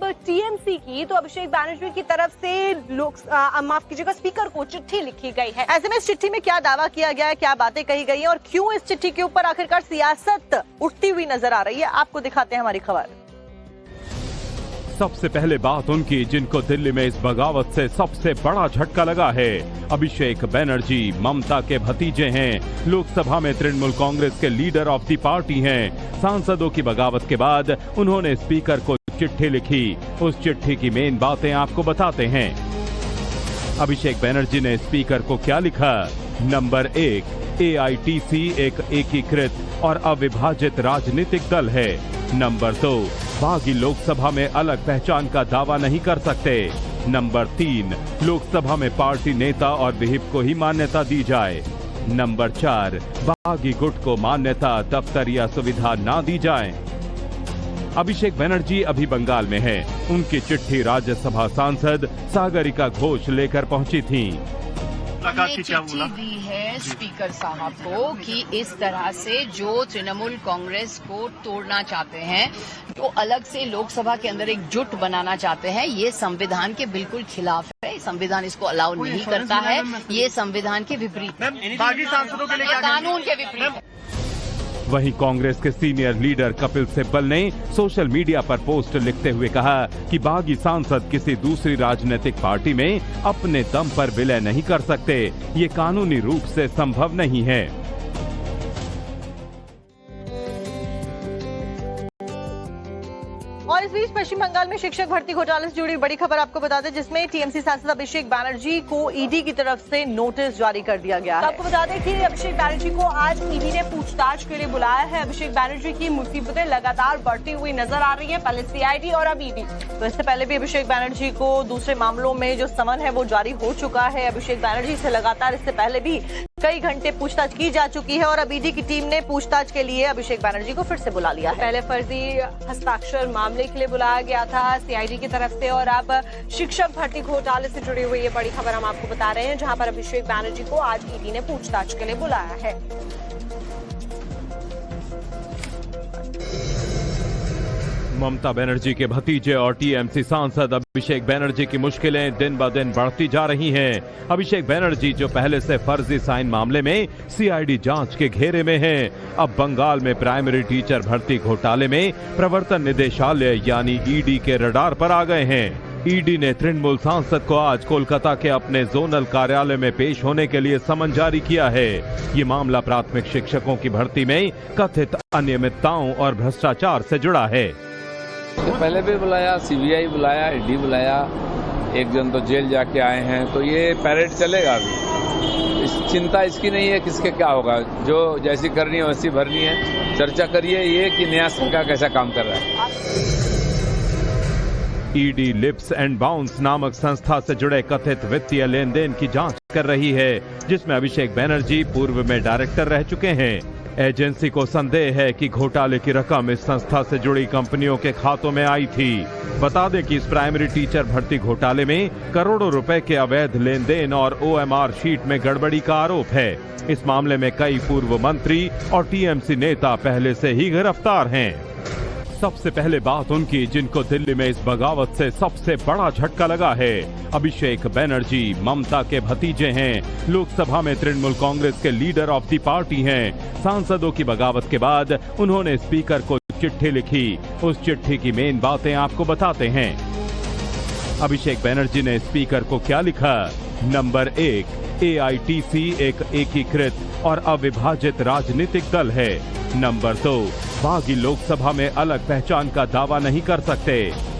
अब टीएमसी की, तो अभिषेक बैनर्जी की तरफ से माफ कीजिएगा स्पीकर को चिट्ठी लिखी गई है। ऐसे में इस चिट्ठी में क्या दावा किया गया है, क्या बातें कही गई हैं और क्यों इस चिट्ठी के ऊपर आखिरकार सियासत उठती हुई नजर आ रही है, आपको दिखाते हैं हमारी खबर। सबसे पहले बात उनकी जिनको दिल्ली में इस बगावत से सबसे बड़ा झटका लगा है। अभिषेक बैनर्जी ममता के भतीजे हैं, लोकसभा में तृणमूल कांग्रेस के लीडर ऑफ द पार्टी हैं। सांसदों की बगावत के बाद उन्होंने स्पीकर को चिट्ठी लिखी। उस चिट्ठी की मेन बातें आपको बताते हैं। अभिषेक बैनर्जी ने स्पीकर को क्या लिखा? नंबर 1, AITC एक एकीकृत और अविभाजित राजनीतिक दल है। नंबर 2, बागी लोकसभा में अलग पहचान का दावा नहीं कर सकते। नंबर 3, लोकसभा में पार्टी नेता और विहिप को ही मान्यता दी जाए। नंबर 4, बागी गुट को मान्यता, दफ्तर या सुविधा ना दी जाए। अभिषेक बैनर्जी अभी बंगाल में हैं। उनकी चिट्ठी राज्यसभा सांसद सागरिका घोष लेकर पहुंची थी। चिट्ठी दी है स्पीकर साहब को कि इस तरह से जो तृणमूल कांग्रेस को तोड़ना चाहते हैं, जो अलग से लोकसभा के अंदर एक जुट बनाना चाहते हैं, ये संविधान के बिल्कुल खिलाफ है। संविधान इसको अलाउ नहीं करता है। ये संविधान के विपरीत है, बागी सांसदों के लिए कानून के विपरीत है। वहीं कांग्रेस के सीनियर लीडर कपिल सिब्बल ने सोशल मीडिया पर पोस्ट लिखते हुए कहा कि बागी सांसद किसी दूसरी राजनीतिक पार्टी में अपने दम पर विलय नहीं कर सकते। ये कानूनी रूप से संभव नहीं है। और इस बीच पश्चिम बंगाल में शिक्षक भर्ती घोटाले से जुड़ी बड़ी खबर आपको बता दें, जिसमें टीएमसी सांसद अभिषेक बैनर्जी को ईडी की तरफ से नोटिस जारी कर दिया गया है। आपको बता दें कि अभिषेक बैनर्जी को आज ईडी ने पूछताछ के लिए बुलाया है। अभिषेक बैनर्जी की मुसीबतें लगातार बढ़ती हुई नजर आ रही है, पहले सीआईडी और अब ईडी। तो इससे पहले भी अभिषेक बैनर्जी को दूसरे मामलों में जो समन है वो जारी हो चुका है। अभिषेक बैनर्जी से लगातार इससे पहले भी कई घंटे पूछताछ की जा चुकी है और अब ईडी की टीम ने पूछताछ के लिए अभिषेक बैनर्जी को फिर से बुला लिया है। पहले फर्जी हस्ताक्षर मामले के लिए बुलाया गया था सीआईडी की तरफ से, और अब शिक्षक भर्ती घोटाले से जुड़ी हुई ये बड़ी खबर हम आपको बता रहे हैं, जहां पर अभिषेक बैनर्जी को आज ईडी ने पूछताछ के लिए बुलाया है। ममता बनर्जी के भतीजे और टीएमसी सांसद अभिषेक बैनर्जी की मुश्किलें दिन ब दिन बढ़ती जा रही हैं। अभिषेक बैनर्जी जो पहले से फर्जी साइन मामले में सीआईडी जांच के घेरे में हैं, अब बंगाल में प्राइमरी टीचर भर्ती घोटाले में प्रवर्तन निदेशालय यानी ईडी के रडार पर आ गए हैं। ईडी ने तृणमूल सांसद को आज कोलकाता के अपने जोनल कार्यालय में पेश होने के लिए समन जारी किया है। ये मामला प्राथमिक शिक्षकों की भर्ती में कथित अनियमितताओं और भ्रष्टाचार से जुड़ा है। तो पहले भी बुलाया, सीबीआई बुलाया, ईडी बुलाया, एक जन तो जेल जाके आए हैं, तो ये पैरेड चलेगा अभी। चिंता इसकी नहीं है किसके क्या होगा, जो जैसी करनी है वैसी भरनी है। चर्चा करिए ये कि नया सरकार कैसा काम कर रहा है। ईडी लिप्स एंड बाउंस नामक संस्था से जुड़े कथित वित्तीय लेन देन की जांच कर रही है, जिसमें अभिषेक बैनर्जी पूर्व में डायरेक्टर रह चुके हैं। एजेंसी को संदेह है कि घोटाले की रकम इस संस्था से जुड़ी कंपनियों के खातों में आई थी। बता दें कि इस प्राइमरी टीचर भर्ती घोटाले में करोड़ों रुपए के अवैध लेन देन और ओएमआर शीट में गड़बड़ी का आरोप है। इस मामले में कई पूर्व मंत्री और टीएमसी नेता पहले से ही गिरफ्तार हैं। सबसे पहले बात उनकी जिनको दिल्ली में इस बगावत से सबसे बड़ा झटका लगा है। अभिषेक बैनर्जी ममता के भतीजे हैं, लोकसभा में तृणमूल कांग्रेस के लीडर ऑफ द पार्टी हैं। सांसदों की बगावत के बाद उन्होंने स्पीकर को चिट्ठी लिखी। उस चिट्ठी की मेन बातें आपको बताते हैं। अभिषेक बैनर्जी ने स्पीकर को क्या लिखा? नंबर 1, AITC एक एकीकृत और अविभाजित राजनीतिक दल है। नंबर 2, बागी लोकसभा में अलग पहचान का दावा नहीं कर सकते।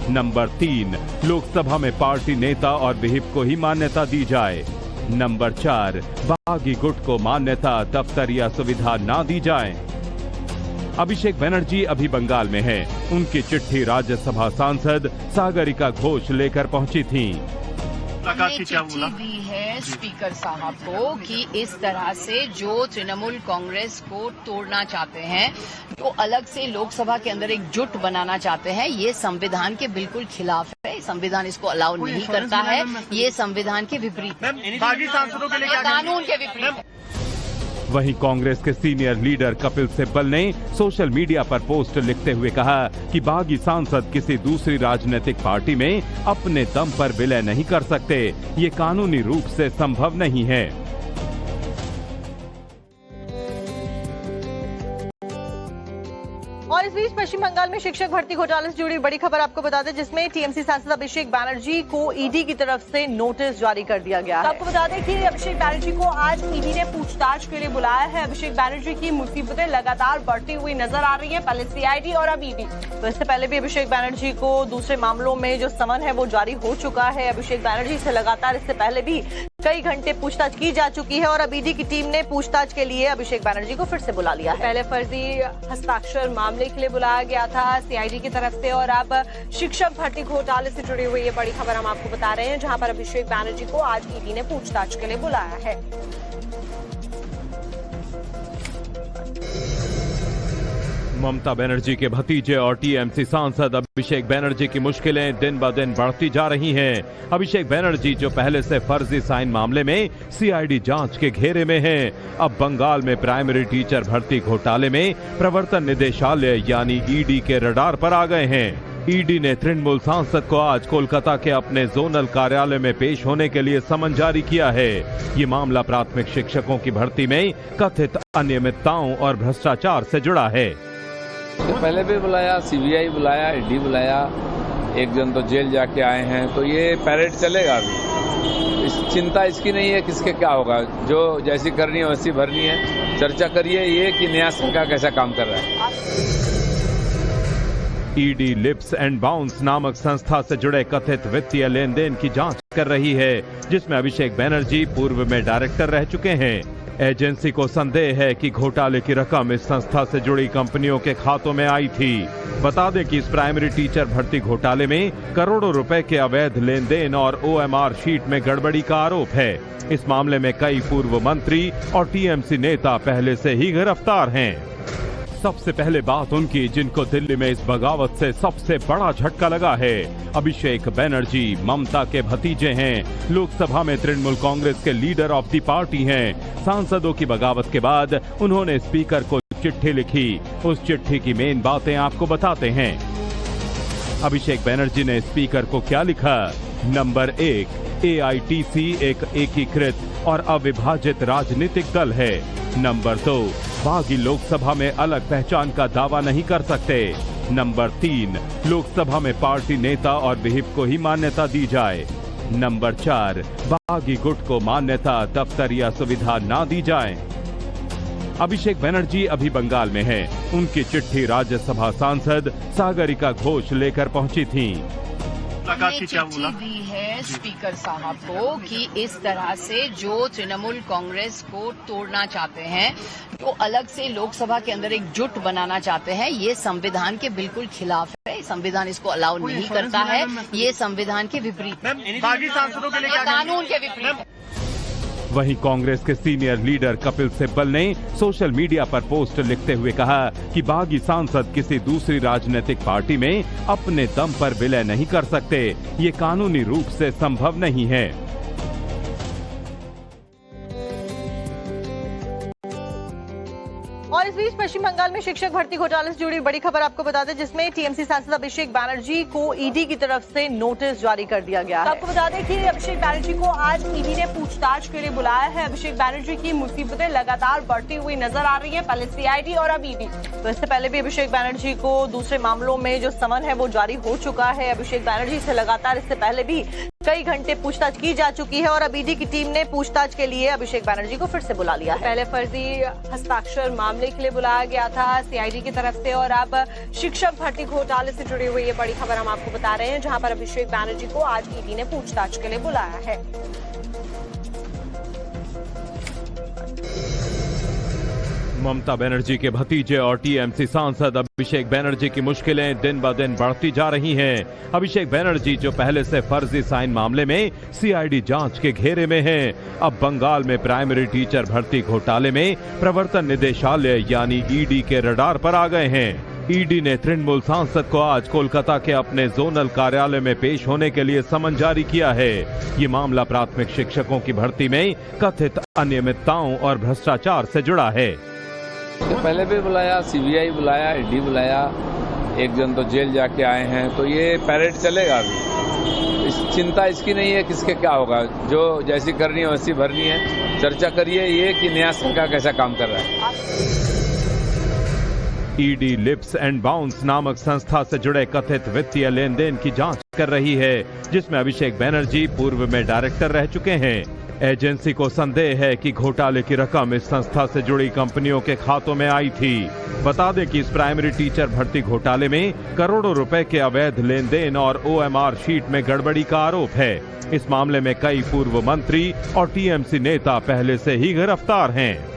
नंबर 3, लोकसभा में पार्टी नेता और विहिप को ही मान्यता दी जाए। नंबर 4, बागी गुट को मान्यता, दफ्तर या सुविधा ना दी जाए। अभिषेक बैनर्जी अभी बंगाल में हैं। उनकी चिट्ठी राज्यसभा सांसद सागरिका घोष लेकर पहुंची थी। चिट्ठी दी है स्पीकर साहब को कि इस तरह से जो तृणमूल कांग्रेस को तोड़ना चाहते हैं, जो अलग से लोकसभा के अंदर एक जुट बनाना चाहते हैं, ये संविधान के बिल्कुल खिलाफ है। संविधान इसको अलाउ नहीं करता है। ये संविधान के विपरीत है, बागी सांसदों के लिए कानून के विपरीत है। वहीं कांग्रेस के सीनियर लीडर कपिल सिब्बल ने सोशल मीडिया पर पोस्ट लिखते हुए कहा कि बागी सांसद किसी दूसरी राजनीतिक पार्टी में अपने दम पर विलय नहीं कर सकते, ये कानूनी रूप से संभव नहीं है। और इस बीच पश्चिम बंगाल में शिक्षक भर्ती घोटाले से जुड़ी बड़ी खबर आपको बता दें, जिसमें टीएमसी सांसद अभिषेक बनर्जी को ईडी की तरफ से नोटिस जारी कर दिया गया है। आपको बता दें कि अभिषेक बनर्जी को आज ईडी ने पूछताछ के लिए बुलाया है। अभिषेक बनर्जी की मुसीबतें लगातार बढ़ती हुई नजर आ रही है, पहले सीआईडी और अब ईडी। तो इससे पहले भी अभिषेक बनर्जी को दूसरे मामलों में जो समन है वो जारी हो चुका है। अभिषेक बनर्जी से लगातार इससे पहले भी कई घंटे पूछताछ की जा चुकी है और अब ईडी की टीम ने पूछताछ के लिए अभिषेक बनर्जी को फिर से बुला लिया है। पहले फर्जी हस्ताक्षर मामले के लिए बुलाया गया था सीआईडी की तरफ से, और अब शिक्षक भर्ती घोटाले से जुड़ी हुई ये बड़ी खबर हम आपको बता रहे हैं, जहां पर अभिषेक बनर्जी को आज ईडी ने पूछताछ के लिए बुलाया है। ममता बनर्जी के भतीजे और टीएमसी सांसद अभिषेक बनर्जी की मुश्किलें दिन ब दिन बढ़ती जा रही हैं। अभिषेक बनर्जी जो पहले से फर्जी साइन मामले में सीआईडी जांच के घेरे में हैं, अब बंगाल में प्राइमरी टीचर भर्ती घोटाले में प्रवर्तन निदेशालय यानी ईडी के रडार पर आ गए हैं। ईडी ने तृणमूल सांसद को आज कोलकाता के अपने जोनल कार्यालय में पेश होने के लिए समन जारी किया है। ये मामला प्राथमिक शिक्षकों की भर्ती में कथित अनियमितताओं और भ्रष्टाचार से जुड़ा है। तो पहले भी बुलाया, सीबीआई बुलाया, ईडी बुलाया, एक जन तो जेल जाके आए हैं, तो ये पैरेड चलेगा अभी। चिंता इसकी नहीं है किसके क्या होगा, जो जैसी करनी है वैसी भरनी है। चर्चा करिए ये कि नया सरकार कैसा काम कर रहा है। ईडी लिप्स एंड बाउंस नामक संस्था से जुड़े कथित वित्तीय लेन देन की जांच कर रही है, जिसमें अभिषेक बनर्जी पूर्व में डायरेक्टर रह चुके हैं। एजेंसी को संदेह है कि घोटाले की रकम इस संस्था से जुड़ी कंपनियों के खातों में आई थी। बता दें कि इस प्राइमरी टीचर भर्ती घोटाले में करोड़ों रुपए के अवैध लेन देन और ओएमआर शीट में गड़बड़ी का आरोप है। इस मामले में कई पूर्व मंत्री और टीएमसी नेता पहले से ही गिरफ्तार हैं। सबसे पहले बात उनकी जिनको दिल्ली में इस बगावत से सबसे बड़ा झटका लगा है। अभिषेक बनर्जी ममता के भतीजे हैं, लोकसभा में तृणमूल कांग्रेस के लीडर ऑफ द पार्टी हैं। सांसदों की बगावत के बाद उन्होंने स्पीकर को चिट्ठी लिखी। उस चिट्ठी की मेन बातें आपको बताते हैं। अभिषेक बनर्जी ने स्पीकर को क्या लिखा? नंबर 1, एआईटीसी एक एकीकृत और अविभाजित राजनीतिक दल है। नंबर 2, बागी लोकसभा में अलग पहचान का दावा नहीं कर सकते। नंबर 3, लोकसभा में पार्टी नेता और विहिप को ही मान्यता दी जाए। नंबर 4, बागी गुट को मान्यता, दफ्तर या सुविधा ना दी जाए। अभिषेक बनर्जी अभी बंगाल में हैं। उनकी चिट्ठी राज्यसभा सांसद सागरिका घोष लेकर पहुंची थी। चिट्ठी दी है स्पीकर साहब को कि इस तरह से जो तृणमूल कांग्रेस को तोड़ना चाहते हैं, जो अलग से लोकसभा के अंदर एक जुट बनाना चाहते हैं, ये संविधान के बिल्कुल खिलाफ है। संविधान इसको अलाउ नहीं करता है। ये संविधान के विपरीत, बागी सांसदों के लिए कानून के विपरीत है। वहीं कांग्रेस के सीनियर लीडर कपिल सिब्बल ने सोशल मीडिया पर पोस्ट लिखते हुए कहा कि बागी सांसद किसी दूसरी राजनीतिक पार्टी में अपने दम पर विलय नहीं कर सकते, ये कानूनी रूप से संभव नहीं है। और इस बीच पश्चिम बंगाल में शिक्षक भर्ती घोटाले से जुड़ी बड़ी खबर आपको बता दें, जिसमें टीएमसी सांसद अभिषेक बनर्जी को ईडी की तरफ से नोटिस जारी कर दिया गया है। आपको बता दें कि अभिषेक बनर्जी को आज ईडी ने पूछताछ के लिए बुलाया है। अभिषेक बनर्जी की मुसीबतें लगातार बढ़ती हुई नजर आ रही है, पहले सीआईडी और अब ईडी। तो इससे पहले भी अभिषेक बनर्जी को दूसरे मामलों में जो समन है वो जारी हो चुका है। अभिषेक बनर्जी से लगातार इससे पहले भी कई घंटे पूछताछ की जा चुकी है और अब ईडी की टीम ने पूछताछ के लिए अभिषेक बनर्जी को फिर से बुला लिया है। पहले फर्जी हस्ताक्षर मामले के लिए बुलाया गया था सीआईडी की तरफ से, और अब शिक्षक भर्ती घोटाले से जुड़ी हुई ये बड़ी खबर हम आपको बता रहे हैं, जहां पर अभिषेक बनर्जी को आज ईडी ने पूछताछ के लिए बुलाया है। ममता बनर्जी के भतीजे और टीएमसी सांसद अभिषेक बनर्जी की मुश्किलें दिन ब दिन बढ़ती जा रही हैं। अभिषेक बनर्जी जो पहले से फर्जी साइन मामले में सीआईडी जांच के घेरे में हैं, अब बंगाल में प्राइमरी टीचर भर्ती घोटाले में प्रवर्तन निदेशालय यानी ईडी के रडार पर आ गए हैं। ईडी ने तृणमूल सांसद को आज कोलकाता के अपने जोनल कार्यालय में पेश होने के लिए समन जारी किया है। ये मामला प्राथमिक शिक्षकों की भर्ती में कथित अनियमितताओं और भ्रष्टाचार से जुड़ा है। पहले भी बुलाया, सीबीआई बुलाया, ईडी बुलाया, एक जन तो जेल जाके आए हैं, तो ये पैरेड चलेगा अभी। चिंता इसकी नहीं है किसके क्या होगा, जो जैसी करनी है वैसी भरनी है। चर्चा करिए ये कि नया सरकार कैसा काम कर रहा है। ईडी लिप्स एंड बाउंस नामक संस्था से जुड़े कथित वित्तीय लेन देन की जांच कर रही है, जिसमें अभिषेक बैनर्जी पूर्व में डायरेक्टर रह चुके हैं। एजेंसी को संदेह है कि घोटाले की रकम इस संस्था से जुड़ी कंपनियों के खातों में आई थी। बता दें कि इस प्राइमरी टीचर भर्ती घोटाले में करोड़ों रुपए के अवैध लेन देन और ओएमआर शीट में गड़बड़ी का आरोप है। इस मामले में कई पूर्व मंत्री और टीएमसी नेता पहले से ही गिरफ्तार हैं।